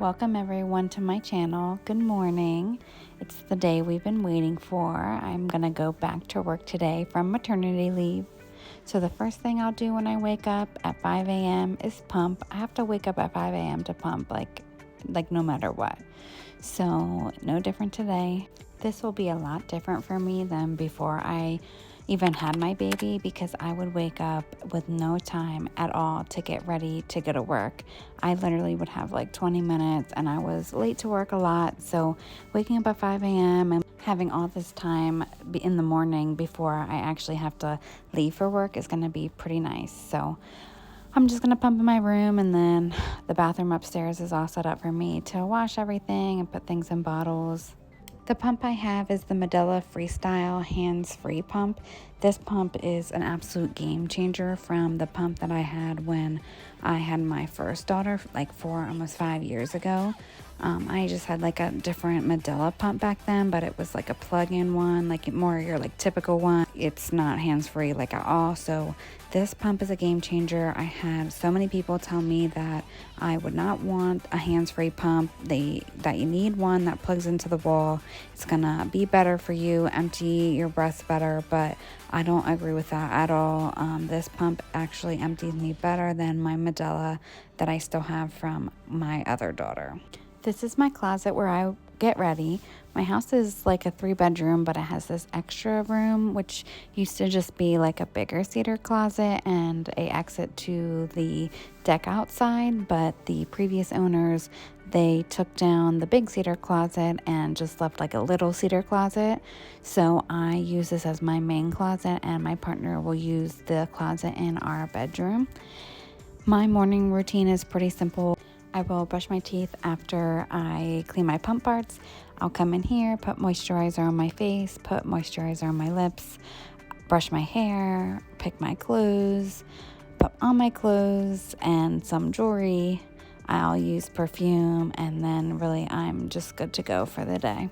Welcome everyone to my channel. Good morning. It's the day we've been waiting for. I'm gonna go back to work today from maternity leave. So the first thing I'll do when I wake up at 5 a.m. is pump. I have to wake up at 5 a.m. to pump like no matter what. So no different today. This will be a lot different for me than before I even had my baby, because I would wake up with no time at all to get ready to go to work. I literally would have like 20 minutes and I was late to work a lot. So waking up at 5 a.m. and having all this time in the morning before I actually have to leave for work is going to be pretty nice. So I'm just going to pump in my room, and then the bathroom upstairs is all set up for me to wash everything and put things in bottles. The pump I have is the Medela Freestyle hands-free pump. This pump is an absolute game changer from the pump that I had when I had my first daughter, like almost 5 years ago. I just had like a different Medela pump back then, but it was like a plug-in one, like more your like typical one. It's not hands-free like at all. So this pump is a game changer. I had so many people tell me that I would not want a hands-free pump. That you need one that plugs into the wall. It's gonna be better for you, empty your breasts better, but I don't agree with that at all. This pump actually empties me better than my Medela that I still have from my other daughter. This is my closet where I get ready. My house is like a 3-bedroom, but it has this extra room, which used to just be like a bigger cedar closet and a exit to the deck outside. But the previous owners, they took down the big cedar closet and just left like a little cedar closet. So I use this as my main closet, and my partner will use the closet in our bedroom. My morning routine is pretty simple. I will brush my teeth after I clean my pump parts. I'll come in here, put moisturizer on my face, put moisturizer on my lips, brush my hair, pick my clothes, put on my clothes and some jewelry. I'll use perfume, and then really I'm just good to go for the day.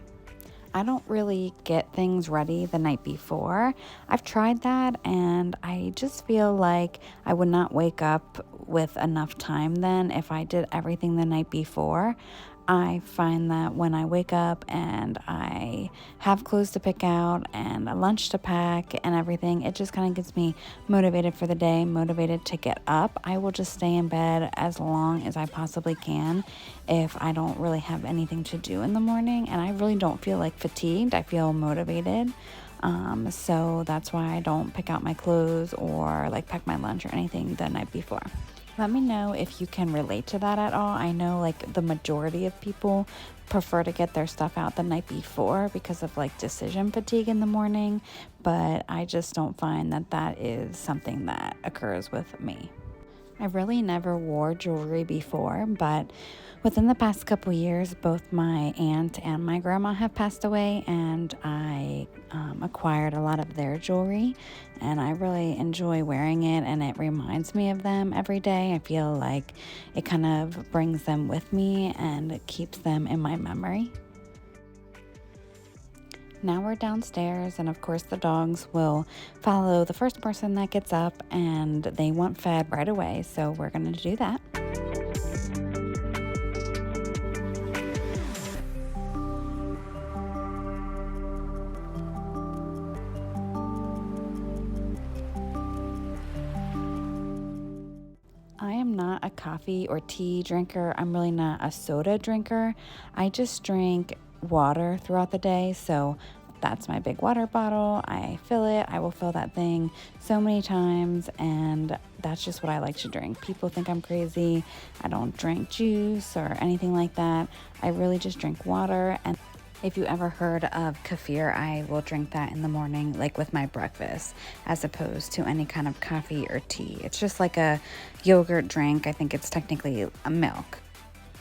I don't really get things ready the night before. I've tried that, and I just feel like I would not wake up with enough time then if I did everything the night before. I find that when I wake up and I have clothes to pick out and a lunch to pack and everything, it just kind of gets me motivated for the day, motivated to get up. I will just stay in bed as long as I possibly can if I don't really have anything to do in the morning, and I really don't feel like fatigued. I feel motivated. So that's why I don't pick out my clothes or like pack my lunch or anything the night before. Let me know if you can relate to that at all. I know like the majority of people prefer to get their stuff out the night before because of like decision fatigue in the morning, but I just don't find that that is something that occurs with me. I really never wore jewelry before, but within the past couple years, both my aunt and my grandma have passed away, and I acquired a lot of their jewelry, and I really enjoy wearing it, and it reminds me of them every day. I feel like it kind of brings them with me and keeps them in my memory. Now we're downstairs, and of course the dogs will follow the first person that gets up, and they want fed right away, so we're going to do that. I am not a coffee or tea drinker. I'm really not a soda drinker. I just drink water throughout the day, so that's my big water bottle. I fill it. I will fill that thing so many times, and that's just what I like to drink. People think I'm crazy. I don't drink juice or anything like that. I really just drink water. And if you ever heard of kefir, I will drink that in the morning, like with my breakfast, as opposed to any kind of coffee or tea. It's just like a yogurt drink. I think it's technically a milk.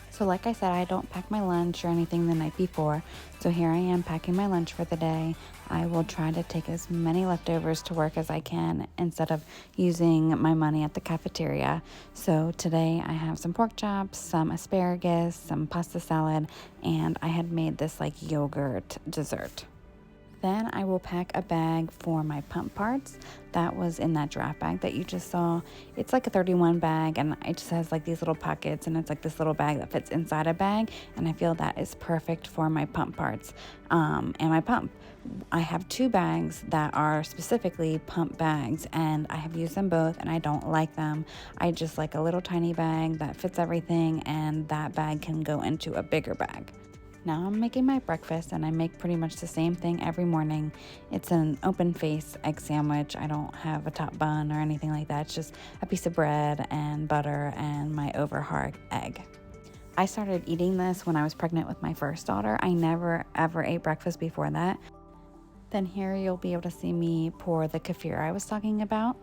So like I said, I don't pack my lunch or anything the night before. So here I am packing my lunch for the day. I will try to take as many leftovers to work as I can instead of using my money at the cafeteria. So today I have some pork chops, some asparagus, some pasta salad, and I had made this like yogurt dessert. Then I will pack a bag for my pump parts. That was in that draft bag that you just saw. It's like a 31 bag, and it just has like these little pockets, and it's like this little bag that fits inside a bag, and I feel that is perfect for my pump parts and my pump. I have 2 bags that are specifically pump bags, and I have used them both, and I don't like them. I just like a little tiny bag that fits everything, and that bag can go into a bigger bag. Now I'm making my breakfast, and I make pretty much the same thing every morning. It's an open face egg sandwich. I don't have a top bun or anything like that. It's just a piece of bread and butter and my over hard egg. I started eating this when I was pregnant with my first daughter. I never ever ate breakfast before that. Then here you'll be able to see me pour the kefir I was talking about.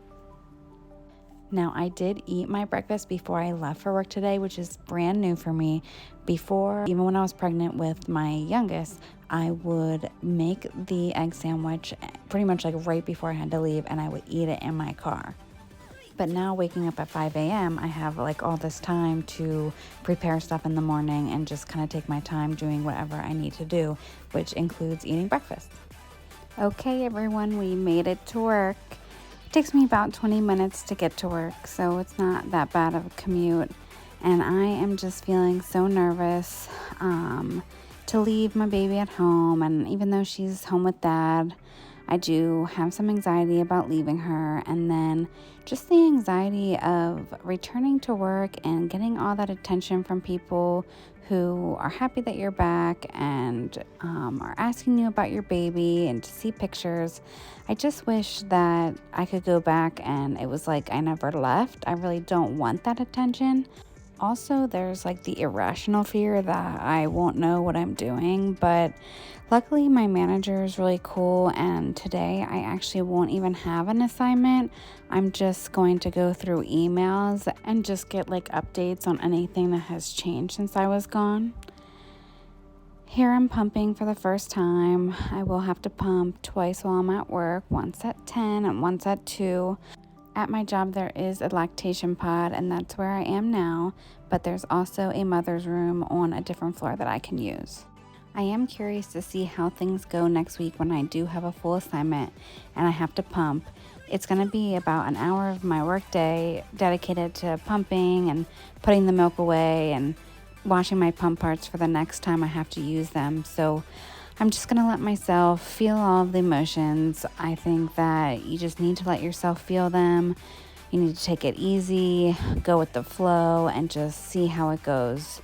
Now, I did eat my breakfast before I left for work today, which is brand new for me. Before, even when I was pregnant with my youngest, I would make the egg sandwich pretty much like right before I had to leave, and I would eat it in my car. But now waking up at 5 a.m., I have like all this time to prepare stuff in the morning and just kind of take my time doing whatever I need to do, which includes eating breakfast. Okay, everyone, we made it to work. It takes me about 20 minutes to get to work, so it's not that bad of a commute. And I am just feeling so nervous to leave my baby at home. And even though she's home with dad, I do have some anxiety about leaving her. And then just the anxiety of returning to work and getting all that attention from people who are happy that you're back and are asking you about your baby and to see pictures. I just wish that I could go back and it was like I never left. I really don't want that attention. Also, there's like the irrational fear that I won't know what I'm doing, but luckily my manager is really cool, and today I actually won't even have an assignment. I'm just going to go through emails and just get like updates on anything that has changed since I was gone. Here I'm pumping for the first time. I will have to pump twice while I'm at work, once at 10 and once at 2. At my job, there is a lactation pod, and that's where I am now, but there's also a mother's room on a different floor that I can use. I am curious to see how things go next week when I do have a full assignment and I have to pump. It's going to be about an hour of my work day dedicated to pumping and putting the milk away and washing my pump parts for the next time I have to use them. So I'm just going to let myself feel all of the emotions. I think that you just need to let yourself feel them. You need to take it easy, go with the flow, and just see how it goes.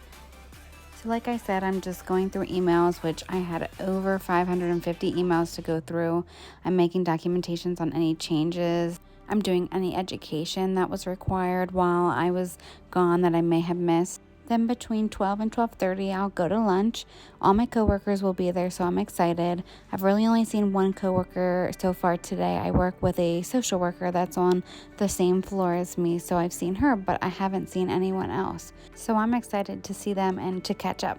So like I said, I'm just going through emails, which I had over 550 emails to go through. I'm making documentations on any changes. I'm doing any education that was required while I was gone that I may have missed. Then between 12 and 12:30, I'll go to lunch. All my coworkers will be there, so I'm excited. I've really only seen one coworker so far today. I work with a social worker that's on the same floor as me, so I've seen her, but I haven't seen anyone else. So I'm excited to see them and to catch up.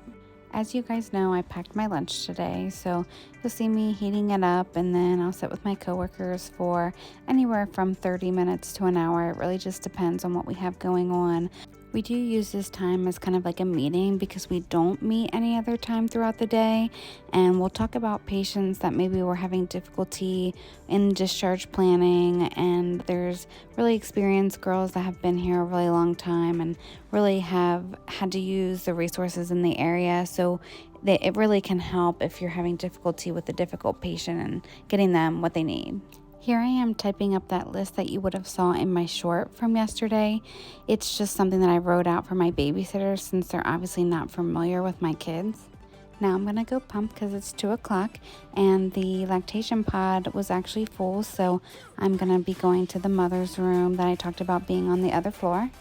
As you guys know, I packed my lunch today, so you'll see me heating it up, and then I'll sit with my coworkers for anywhere from 30 minutes to an hour. It really just depends on what we have going on. We do use this time as kind of like a meeting because we don't meet any other time throughout the day, and we'll talk about patients that maybe were having difficulty in discharge planning, and there's really experienced girls that have been here a really long time and really have had to use the resources in the area, so it really can help if you're having difficulty with a difficult patient and getting them what they need. Here I am typing up that list that you would have saw in my short from yesterday. It's just something that I wrote out for my babysitters since they're obviously not familiar with my kids. Now I'm going to go pump because it's 2 o'clock and the lactation pod was actually full, so I'm going to be going to the mother's room that I talked about being on the other floor.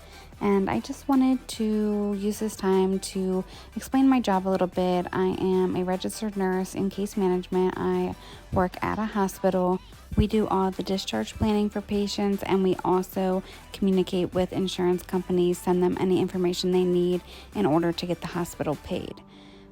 And I just wanted to use this time to explain my job a little bit. I am a registered nurse in case management. I work at a hospital. We do all the discharge planning for patients, and we also communicate with insurance companies, send them any information they need in order to get the hospital paid.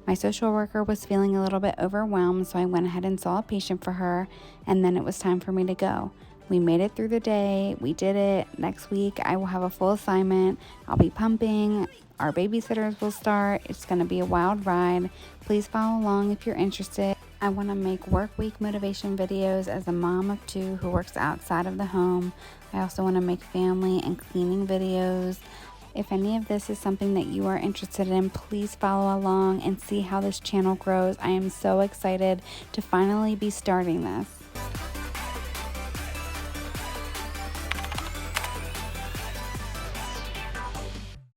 My social worker was feeling a little bit overwhelmed, so I went ahead and saw a patient for her, and then it was time for me to go. We made it through the day. We did it. Next week, I will have a full assignment. I'll be pumping. Our babysitters will start. It's going to be a wild ride. Please follow along if you're interested. I want to make work week motivation videos as a mom of two who works outside of the home. I also want to make family and cleaning videos. If any of this is something that you are interested in, please follow along and see how this channel grows. I am so excited to finally be starting this.